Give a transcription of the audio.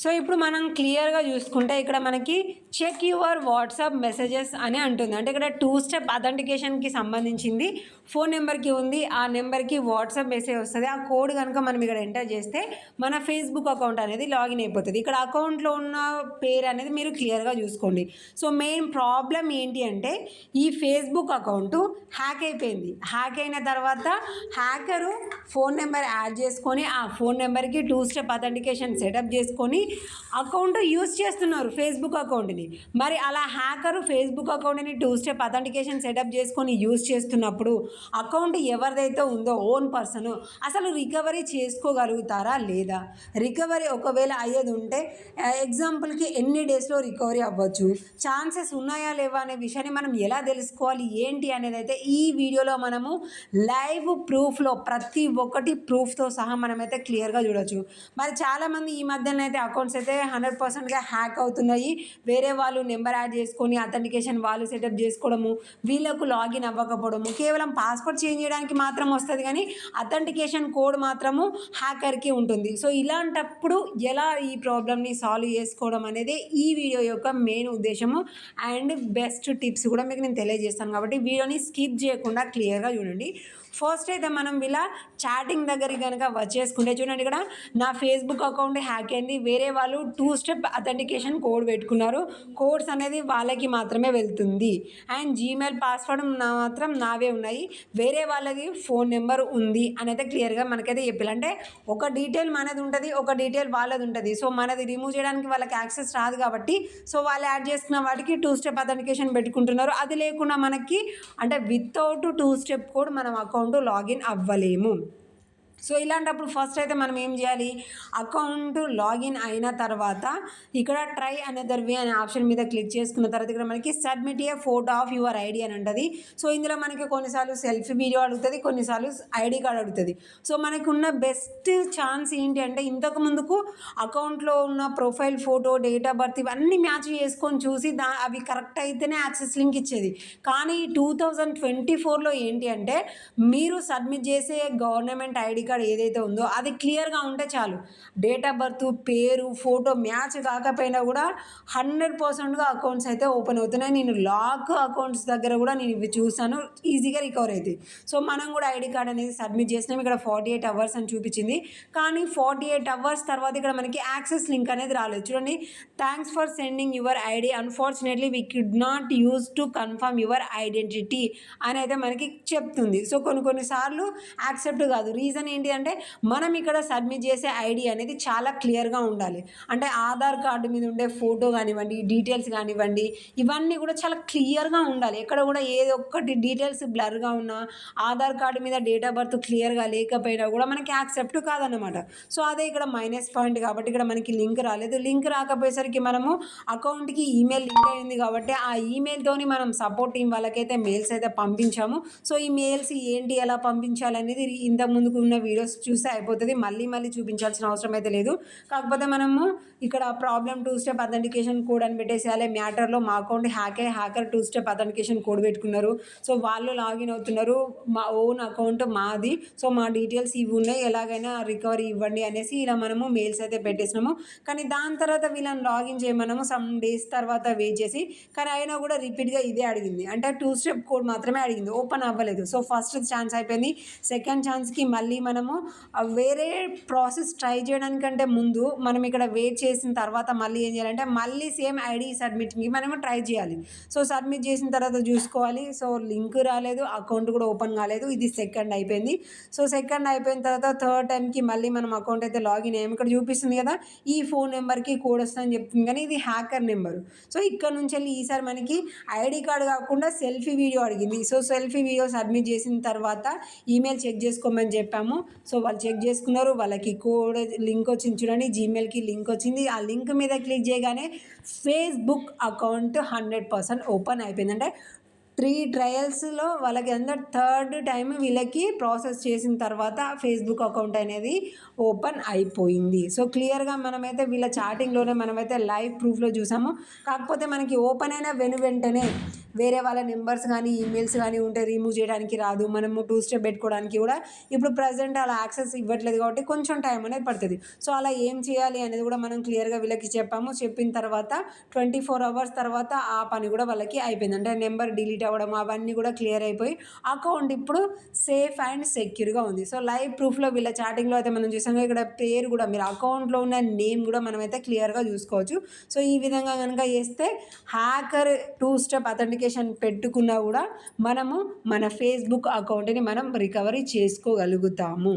So ఇప్పుడు మనం క్లియర్గా చూసుకుంటే ఇక్కడ మనకి చెక్ యువర్ వాట్సాప్ మెసేజెస్ అని అంటుంది. అంటే ఇక్కడ 2 స్టెప్ అథెంటికేషన్కి సంబంధించింది ఫోన్ నెంబర్కి ఉంది. ఆ నెంబర్కి వాట్సాప్ మెసేజ్ వస్తుంది. ఆ కోడ్ కనుక మనం ఇక్కడ ఎంటర్ చేస్తే మన ఫేస్బుక్ అకౌంట్ అనేది లాగిన్ అయిపోతుంది. ఇక్కడ అకౌంట్లో ఉన్న పేరు అనేది మీరు క్లియర్గా చూసుకోండి. సో మెయిన్ ప్రాబ్లం ఏంటి అంటే ఈ ఫేస్బుక్ అకౌంట్ హ్యాక్ అయిపోయింది. హ్యాక్ అయిన తర్వాత హ్యాకరు ఫోన్ నెంబర్ యాడ్ చేసుకొని ఆ ఫోన్ నెంబర్కి 2 స్టెప్ అథెంటికేషన్ సెటప్ చేసుకొని అకౌంట్ యూజ్ చేస్తున్నారు ఫేస్బుక్ అకౌంట్ని. మరి అలా హ్యాకరు ఫేస్బుక్ అకౌంట్ని 2 స్టెప్ అథెంటికేషన్ సెటప్ చేసుకొని యూజ్ చేస్తున్నప్పుడు అకౌంట్ ఎవరిదైతే ఉందో ఓన్ పర్సన్ అసలు రికవరీ చేసుకోగలుగుతారా లేదా? రికవరీ ఒకవేళ అయ్యేది ఉంటే ఎగ్జాంపుల్కి ఎన్ని డేస్లో రికవరీ అవ్వచ్చు, ఛాన్సెస్ ఉన్నాయా లేవా అనే విషయాన్ని మనం ఎలా తెలుసుకోవాలి ఏంటి అనేది అయితే ఈ వీడియోలో మనము లైవ్ ప్రూఫ్లో ప్రతి ఒక్కటి ప్రూఫ్తో సహా మనమైతే క్లియర్గా చూడొచ్చు. మరి చాలామంది ఈ మధ్యన అయితే అకౌంట్స్ అయితే 100%గా హ్యాక్ అవుతున్నాయి. వేరే వాళ్ళు నెంబర్ యాడ్ చేసుకొని అథెంటికేషన్ వాళ్ళు సెటప్ చేసుకోవడము, వీళ్ళకు లాగిన్ అవ్వకపోవడము, కేవలం పాస్వర్డ్ చేంజ్ చేయడానికి మాత్రం వస్తుంది కానీ అథెంటికేషన్ కోడ్ మాత్రము హ్యాకర్కి ఉంటుంది. సో ఇలాంటప్పుడు ఎలా ఈ ప్రాబ్లమ్ని సాల్వ్ చేసుకోవడం అనేది ఈ వీడియో యొక్క మెయిన్ ఉద్దేశము అండ్ బెస్ట్ టిప్స్ కూడా మీకు నేను తెలియజేస్తాను. కాబట్టి వీడియోని స్కిప్ చేయకుండా క్లియర్గా చూడండి. ఫస్ట్ అయితే మనం ఇలా చాటింగ్ దగ్గరికి కనుక వచ్చేసుకుంటే చూడండి, ఇక్కడ నా ఫేస్బుక్ అకౌంట్ హ్యాక్ అయింది. వేరే వాళ్ళు 2 స్టెప్ అథెంటికేషన్ కోడ్ పెట్టుకున్నారు. కోడ్స్ అనేది వాళ్ళకి మాత్రమే వెళ్తుంది. అండ్ జీమెయిల్ పాస్వర్డ్ మాత్రం నావే ఉన్నాయి, వేరే వాళ్ళది ఫోన్ నెంబర్ ఉంది అని అయితే క్లియర్గా మనకైతే చెప్పాలి. అంటే ఒక డీటెయిల్ మనది ఉంటుంది, ఒక డీటెయిల్ వాళ్ళది ఉంటుంది. సో మనది రిమూవ్ చేయడానికి వాళ్ళకి యాక్సెస్ రాదు కాబట్టి సో వాళ్ళు యాడ్ చేసుకున్న వాటికి 2 స్టెప్ అథెంటికేషన్ పెట్టుకుంటున్నారు. అది లేకుండా మనకి అంటే వితౌట్ 2 స్టెప్ కోడ్ మనం అకౌంట్ లాగిన్ అవ్వలేము. సో ఇలాంటప్పుడు ఫస్ట్ అయితే మనం ఏం చేయాలి, అకౌంట్ లాగిన్ అయిన తర్వాత ఇక్కడ ట్రై అనదర్ వే అనే ఆప్షన్ మీద క్లిక్ చేసుకున్న తర్వాత ఇక్కడ మనకి submit A photo of your ID అని ఉంటుంది. సో ఇందులో మనకి కొన్నిసార్లు సెల్ఫీ వీడియో అడుగుతుంది, కొన్నిసార్లు ఐడి కార్డ్ అడుగుతుంది. సో మనకు ఉన్న బెస్ట్ ఛాన్స్ ఏంటి అంటే ఇంతకు ముందుకు అకౌంట్లో ఉన్న profile photo, date of birth ఇవన్నీ మ్యాచ్ చేసుకొని చూసి అవి కరెక్ట్ అయితేనే యాక్సెస్ లింక్ ఇచ్చేది. కానీ 2024లో ఏంటి అంటే మీరు సబ్మిట్ చేసే గవర్నమెంట్ ఐడి కార్డ్ ఏదైతే ఉందో అది క్లియర్గా ఉంటే చాలు. డేట్ ఆఫ్ బర్త్, పేరు, ఫోటో మ్యాచ్ కాకపోయినా కూడా 100%గా అకౌంట్స్ అయితే ఓపెన్ అవుతున్నాయి. నేను లాక్ అకౌంట్స్ దగ్గర కూడా నేను ఇవి చూసాను, ఈజీగా రికవర్ అవుతాయి. సో మనం కూడా ఐడి కార్డ్ అనేది సబ్మిట్ చేసినాం. ఇక్కడ 48 అవర్స్ అని చూపించింది, కానీ 48 అవర్స్ తర్వాత ఇక్కడ మనకి యాక్సెస్ లింక్ అనేది రాలేదు. చూడండి, thanks for sending your ID, unfortunately we could not use to confirm your identity అని అయితే మనకి చెప్తుంది. సో కొన్నిసార్లు యాక్సెప్ట్ కాదు. రీజన్ ఏంటి అంటే మనం ఇక్కడ సబ్మిట్ చేసే ఐడి అనేది చాలా క్లియర్గా ఉండాలి. అంటే ఆధార్ కార్డు మీద ఉండే ఫోటో కానివ్వండి, డీటెయిల్స్ కానివ్వండి, ఇవన్నీ కూడా చాలా క్లియర్గా ఉండాలి. ఎక్కడ కూడా ఏదో ఒక్కటి డీటెయిల్స్ బ్లర్గా ఉన్నా, ఆధార్ కార్డు మీద డేట్ ఆఫ్ బర్త్ క్లియర్గా లేకపోయినా కూడా మనకి యాక్సెప్ట్ కాదన్నమాట. సో అదే ఇక్కడ మైనస్ పాయింట్ కాబట్టి ఇక్కడ మనకి లింక్ రాలేదు. లింక్ రాకపోయేసరికి మనము అకౌంట్కి ఈమెయిల్ లింక్ అయింది కాబట్టి ఆ ఈమెయిల్తోని మనం సపోర్ట్ టీం వాళ్ళకైతే మెయిల్స్ అయితే పంపించాము. సో ఈ మెయిల్స్ ఏంటి, ఎలా పంపించాలనేది ఇంతకు ముందుకు ఉన్న వీడియోస్ చూస్తే అయిపోతుంది, మళ్ళీ చూపించాల్సిన అవసరం అయితే లేదు. కాకపోతే మనము ఇక్కడ ప్రాబ్లం 2 స్టెప్ అథెంటికేషన్ కోడ్ అని పెట్టేసేయాలి. మ్యాటర్లో మా account hacker 2 step authentication code పెట్టుకున్నారు. సో వాళ్ళు లాగిన్ అవుతున్నారు, మా ఓన్ అకౌంట్ మాది, సో మా డీటెయిల్స్ ఇవి ఉన్నాయి, ఎలాగైనా రికవరీ ఇవ్వండి అనేసి ఇలా మనము మెయిల్స్ అయితే పెట్టేసినాము. కానీ దాని తర్వాత వీళ్ళని లాగిన్ చేయమన్నాము సమ్ డేస్ తర్వాత వెయిట్ చేసి, కానీ అయినా కూడా రిపీట్గా ఇదే అడిగింది. అంటే 2 స్టెప్ కోడ్ మాత్రమే అడిగింది, ఓపెన్ అవ్వలేదు. సో ఫస్ట్ ఛాన్స్ అయిపోయింది. సెకండ్ ఛాన్స్కి మళ్ళీ మనము వేరే ప్రాసెస్ ట్రై చేయడానికంటే ముందు మనం ఇక్కడ వెయిట్ చేసిన తర్వాత మళ్ళీ ఏం చేయాలంటే మళ్ళీ సేమ్ ఐడి సబ్మిట్కి మనము ట్రై చేయాలి. సో సబ్మిట్ చేసిన తర్వాత చూసుకోవాలి. సో లింక్ రాలేదు, అకౌంట్ కూడా ఓపెన్ కాలేదు. ఇది సెకండ్ అయిపోయింది. సో సెకండ్ అయిపోయిన తర్వాత థర్డ్ టైంకి మళ్ళీ మనం అకౌంట్ అయితే లాగిన్ అయ్యాము. ఇక్కడ చూపిస్తుంది కదా ఈ ఫోన్ నెంబర్కి కోడ్ వస్తుందని చెప్తుంది, కానీ ఇది హ్యాకర్ నెంబరు. సో ఇక్కడ నుంచి వెళ్ళి ఈసారి మనకి ఐడి కార్డు కాకుండా సెల్ఫీ వీడియో అడిగింది. సో సెల్ఫీ వీడియో సబ్మిట్ చేసిన తర్వాత ఈమెయిల్ చెక్ చేసుకోమని చెప్పాము. సో వాళ్ళు చెక్ చేసుకున్నారు, వాళ్ళకి కోడ్ లింక్ వచ్చింది. చూడండి, జీమెయిల్కి లింక్ వచ్చింది. ఆ లింక్ మీద క్లిక్ చేయగానే ఫేస్బుక్ అకౌంట్ 100% ఓపెన్ అయిపోయింది. అంటే 3 ట్రయల్స్‌లో వాళ్ళకి అందరు థర్డ్ టైమ్ వీళ్ళకి ప్రాసెస్ చేసిన తర్వాత ఫేస్‌బుక్ అకౌంట్ అనేది ఓపెన్ అయిపోయింది. సో, క్లియర్‌గా మనమైతే వీళ్ళ చాటింగ్‌లోనే మనమైతే లైవ్ ప్రూఫ్‌లో చూసాము. కాకపోతే మనకి ఓపెన్ అయిన వెంటనే వేరే వాళ్ళ నెంబర్స్ కానీ, ఈమెయిల్స్ కానీ ఉంటే రిమూవ్ చేయడానికి రాదు. మనము 2 స్టెప్ పెట్టుకోవడానికి కూడా ఇప్పుడు ప్రెజెంట్ అలా యాక్సెస్ ఇవ్వట్లేదు కాబట్టి కొంచెం టైం అనేది పడుతుంది. సో, అలా ఏం చేయాలి అనేది కూడా మనం క్లియర్‌గా వీళ్ళకి చెప్పాము. చెప్పిన తర్వాత 24 అవర్స్ తర్వాత ఆ పని కూడా వాళ్ళకి అయిపోయింది. అంటే నెంబర్ డిలీట్ అవ్వడం అవన్నీ కూడా క్లియర్ అయిపోయి అకౌంట్ ఇప్పుడు సేఫ్ అండ్ సెక్యూర్‌గా ఉంది. సో, లైవ్ ప్రూఫ్‌లో వీళ్ళ చాటింగ్‌లో అయితే మనం చూసాం. ఇక్కడ పేరు కూడా మీరు అకౌంట్‌లో ఉన్న నేమ్ కూడా మనమైతే క్లియర్‌గా చూసుకోవచ్చు. సో, ఈ విధంగా కనుక చేస్తే హ్యాకర్ 2 స్టెప్ అథెంటికేషన్ పెట్టుకున్నా కూడా మనము మన ఫేస్‌బుక్ అకౌంట్‌ని మనం రికవరీ చేసుకోగలుగుతాము.